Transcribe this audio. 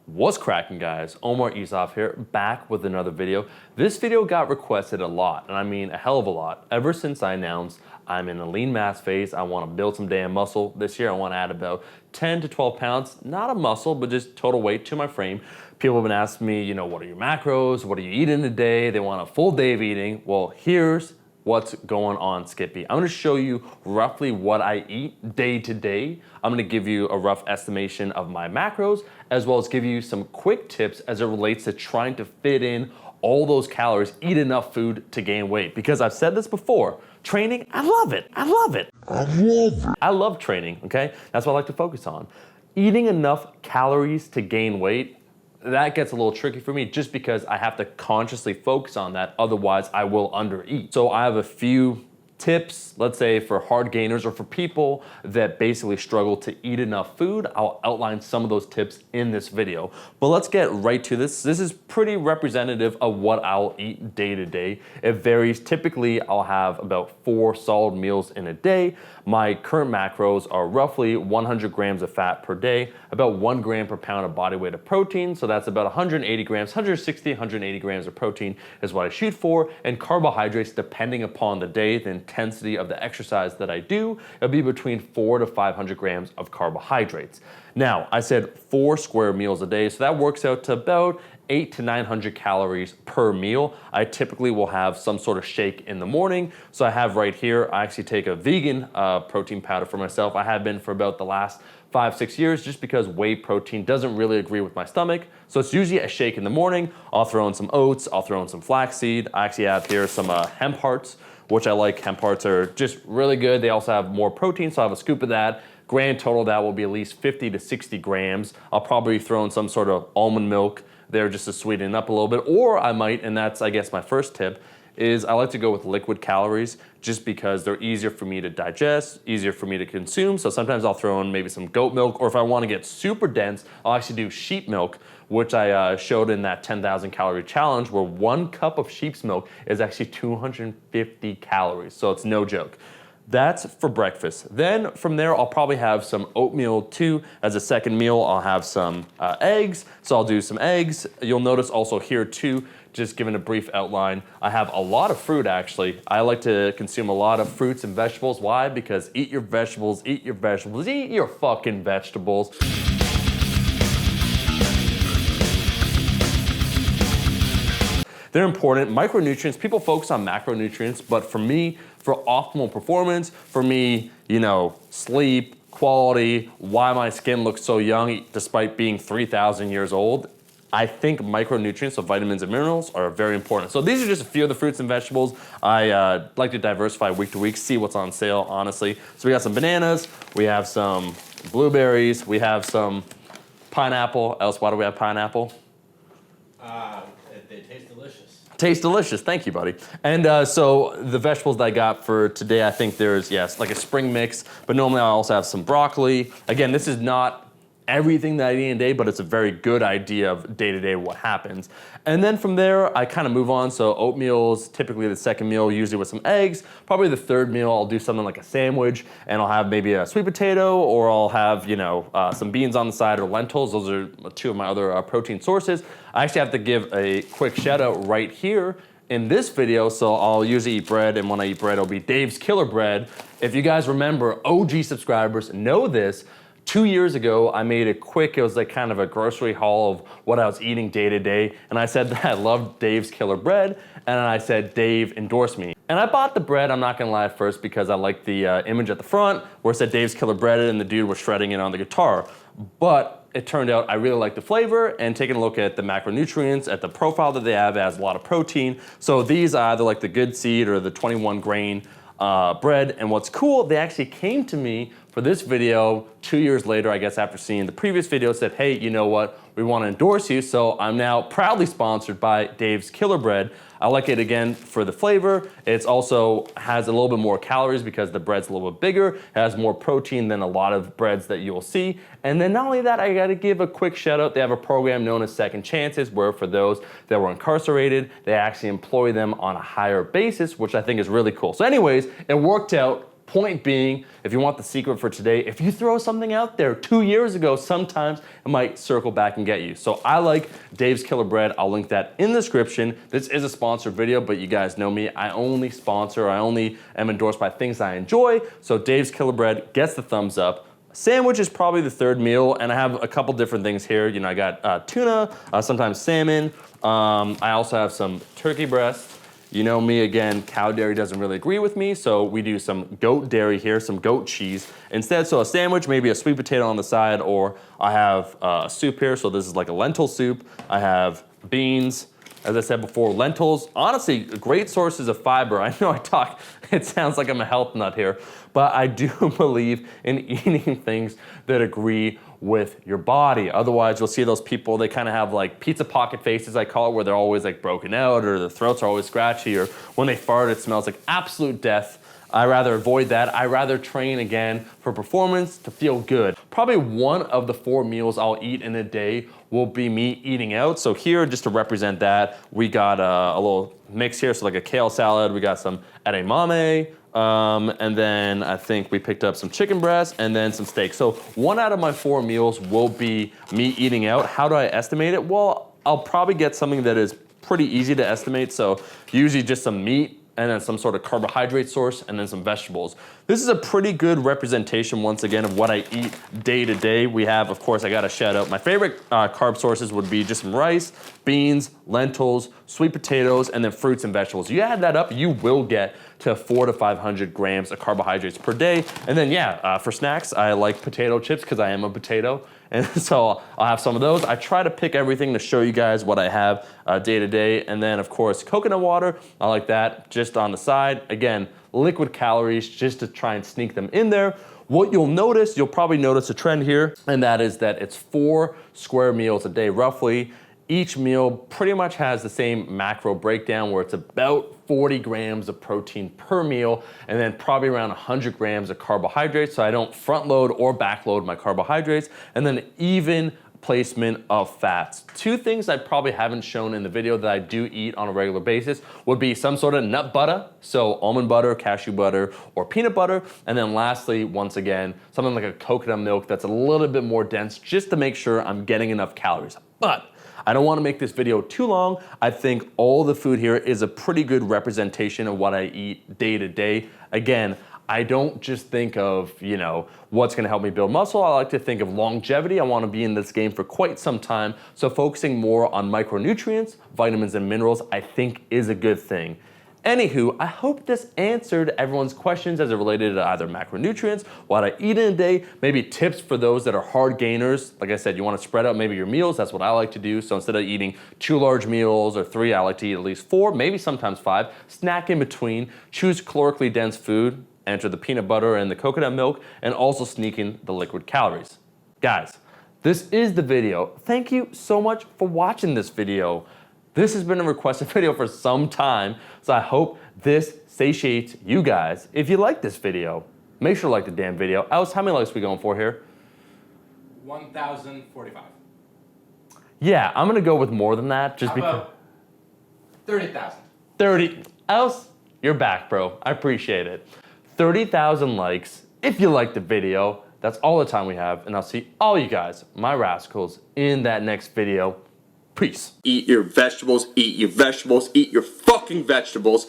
What's cracking, guys? MOMMA'S here, back with another video. This video got requested a lot, and I mean a hell of a lot. Ever since I announced I'm in a lean mass phase, I want to build some damn muscle. This year I want to add about 10 to 12 pounds, not a muscle, but just total weight to my frame. People have been asking me, you know, what are your macros? What do you eat in a day? They want a full day of eating. Well, here's what's going on, Skippy. I'm gonna show you roughly what I eat day to day. I'm gonna give you a rough estimation of my macros, as well as give you some quick tips as it relates to trying to fit in all those calories, eat enough food to gain weight. Because I've said this before, training, I love it. I love it. I love training, okay? That's what I like to focus on. Eating enough calories to gain weight, that gets a little tricky for me just because I have to consciously focus on that, otherwise I will undereat. So I have a few tips, let's say for hard gainers or for people that basically struggle to eat enough food. I'll outline some of those tips in this video. But let's get right to this. This is pretty representative of what I'll eat day to day. It varies. Typically, I'll have about 4 solid meals in a day. My current macros are roughly 100 grams of fat per day, about 1 gram per pound of body weight of protein. So that's about 180 grams, 160, 180 grams of protein is what I shoot for. And carbohydrates, depending upon the day, the intensity of the exercise that I do, it'll be between 400 to 500 grams of carbohydrates. Now, I said 4 square meals a day, so that works out to about 800 to 900 calories per meal. I typically will have some sort of shake in the morning. So I have right here, I actually take a vegan protein powder for myself. I have been for about the last 5-6 years, just because whey protein doesn't really agree with my stomach. So it's usually a shake in the morning. I'll throw in some oats, I'll throw in some flaxseed. I actually have here some hemp hearts, which I like. Hemp hearts are just really good. They also have more protein, so I have a scoop of that. Grand total, that will be at least 50 to 60 grams. I'll probably throw in some sort of almond milk there just to sweeten it up a little bit. Or I might, and that's I guess my first tip, is I like to go with liquid calories just because they're easier for me to digest, easier for me to consume. So sometimes I'll throw in maybe some goat milk, or if I want to get super dense, I'll actually do sheep milk, which I showed in that 10,000 calorie challenge, where 1 cup of sheep's milk is actually 250 calories. So it's no joke. That's for breakfast. Then from there, I'll probably have some oatmeal too. As a second meal, I'll have some eggs. So I'll do some eggs. You'll notice also here too, just giving a brief outline, I have a lot of fruit actually. I like to consume a lot of fruits and vegetables. Why? Because eat your vegetables, eat your vegetables, eat your fucking vegetables. They're important. Micronutrients, people focus on macronutrients, but for me, for optimal performance, for me, you know, sleep, quality, why my skin looks so young despite being 3,000 years old, I think micronutrients, so vitamins and minerals, are very important. So these are just a few of the fruits and vegetables. I like to diversify week to week, see what's on sale, honestly. So we got some bananas, we have some blueberries, we have some pineapple. Else, why do we have pineapple? They taste delicious. Taste delicious, thank you, buddy. And so the vegetables that I got for today, I think there's, yes, like a spring mix, but normally I also have some broccoli. Again, this is not everything that I eat in a day, but it's a very good idea of day-to-day what happens. And then from there, I kind of move on. So oatmeal's typically the second meal, usually with some eggs. Probably the third meal, I'll do something like a sandwich, and I'll have maybe a sweet potato, or I'll have, you know, some beans on the side, or lentils. Those are 2 of my other protein sources. I actually have to give a quick shout out right here in this video. So I'll usually eat bread, and when I eat bread, it'll be Dave's Killer Bread. If you guys remember, OG subscribers know this. 2 years ago, I made it quick. It was like kind of a grocery haul of what I was eating day to day. And I said that I loved Dave's Killer Bread. And I said, Dave, endorse me. And I bought the bread, I'm not gonna lie at first, because I liked the image at the front where it said Dave's Killer Bread and the dude was shredding it on the guitar. But it turned out I really liked the flavor, and taking a look at the macronutrients, at the profile that they have, it has a lot of protein. So these are either like the good seed or the 21 grain bread. And what's cool, they actually came to me for this video 2 years later, I guess, after seeing the previous video, said, hey, you know what, we want to endorse you. So I'm now proudly sponsored by Dave's Killer Bread. I like it again for the flavor. It's also has a little bit more calories because the bread's a little bit bigger. It has more protein than a lot of breads that you'll see. And then not only that, I gotta give a quick shout out. They have a program known as Second Chances, where for those that were incarcerated, they actually employ them on a higher basis, which I think is really cool. So anyways, it worked out Point being, if you want the secret for today, if you throw something out there 2 years ago, sometimes it might circle back and get you. So I like Dave's Killer Bread. I'll link that in the description. This is a sponsored video, but you guys know me. I only am endorsed by things I enjoy. So Dave's Killer Bread gets the thumbs up. Sandwich is probably the third meal, and I have a couple different things here. You know, I got tuna, sometimes salmon. I also have some turkey breast. You know me, again, cow dairy doesn't really agree with me, so we do some goat dairy here, some goat cheese instead. So a sandwich, maybe a sweet potato on the side, or I have a soup here, so this is like a lentil soup. I have beans, as I said before, lentils. Honestly, great sources of fiber. I know it sounds like I'm a health nut here, but I do believe in eating things that agree with your body. Otherwise, you'll see those people, they kind of have like pizza pocket faces, I call it, where they're always like broken out, or their throats are always scratchy, or when they fart, it smells like absolute death. I rather avoid that. I rather train again for performance to feel good. Probably one of the 4 meals I'll eat in a day will be me eating out. So here, just to represent that, we got a little mix here, so like a kale salad, we got some edamame, and then I think we picked up some chicken breast and then some steak. So 1 out of my 4 meals will be me eating out. How do I estimate it? Well, I'll probably get something that is pretty easy to estimate. So usually just some meat, and then some sort of carbohydrate source, and then some vegetables. This is a pretty good representation, once again, of what I eat day to day. We have, of course, I gotta shout out, my favorite carb sources would be just some rice, beans, lentils, sweet potatoes, and then fruits and vegetables. You add that up, you will get to 400 to 500 grams of carbohydrates per day. And then for snacks, I like potato chips because I am a potato. And so I'll have some of those. I try to pick everything to show you guys what I have day to day. And then of course, coconut water, I like that just on the side. Again, liquid calories just to try and sneak them in there. What you'll probably notice a trend here, and that is that it's 4 square meals a day roughly. Each meal pretty much has the same macro breakdown where it's about 40 grams of protein per meal and then probably around 100 grams of carbohydrates, so I don't front load or back load my carbohydrates, and then even placement of fats. 2 things I probably haven't shown in the video that I do eat on a regular basis would be some sort of nut butter, so almond butter, cashew butter, or peanut butter, and then lastly, once again, something like a coconut milk that's a little bit more dense just to make sure I'm getting enough calories. But I don't want to make this video too long. I think all the food here is a pretty good representation of what I eat day to day. Again, I don't just think of, what's gonna help me build muscle. I like to think of longevity. I wanna be in this game for quite some time. So focusing more on micronutrients, vitamins, and minerals, I think is a good thing. Anywho, I hope this answered everyone's questions as it related to either macronutrients, what I eat in a day, maybe tips for those that are hard gainers. Like I said, you wanna spread out maybe your meals, that's what I like to do. So instead of eating 2 large meals or 3, I like to eat at least 4, maybe sometimes 5. Snack in between, choose calorically dense food, enter the peanut butter and the coconut milk, and also sneak in the liquid calories. Guys, this is the video. Thank you so much for watching this video. This has been a requested video for some time, so I hope this satiates you guys. If you like this video, make sure to like the damn video. Alice, how many likes are we going for here? 1,045. Yeah, I'm gonna go with more than that, just because. 30,000. 30. Alice, you're back, bro. I appreciate it. 30,000 likes if you like the video. That's all the time we have, and I'll see all you guys, my rascals, in that next video. Peace. Eat your vegetables, eat your vegetables, eat your fucking vegetables.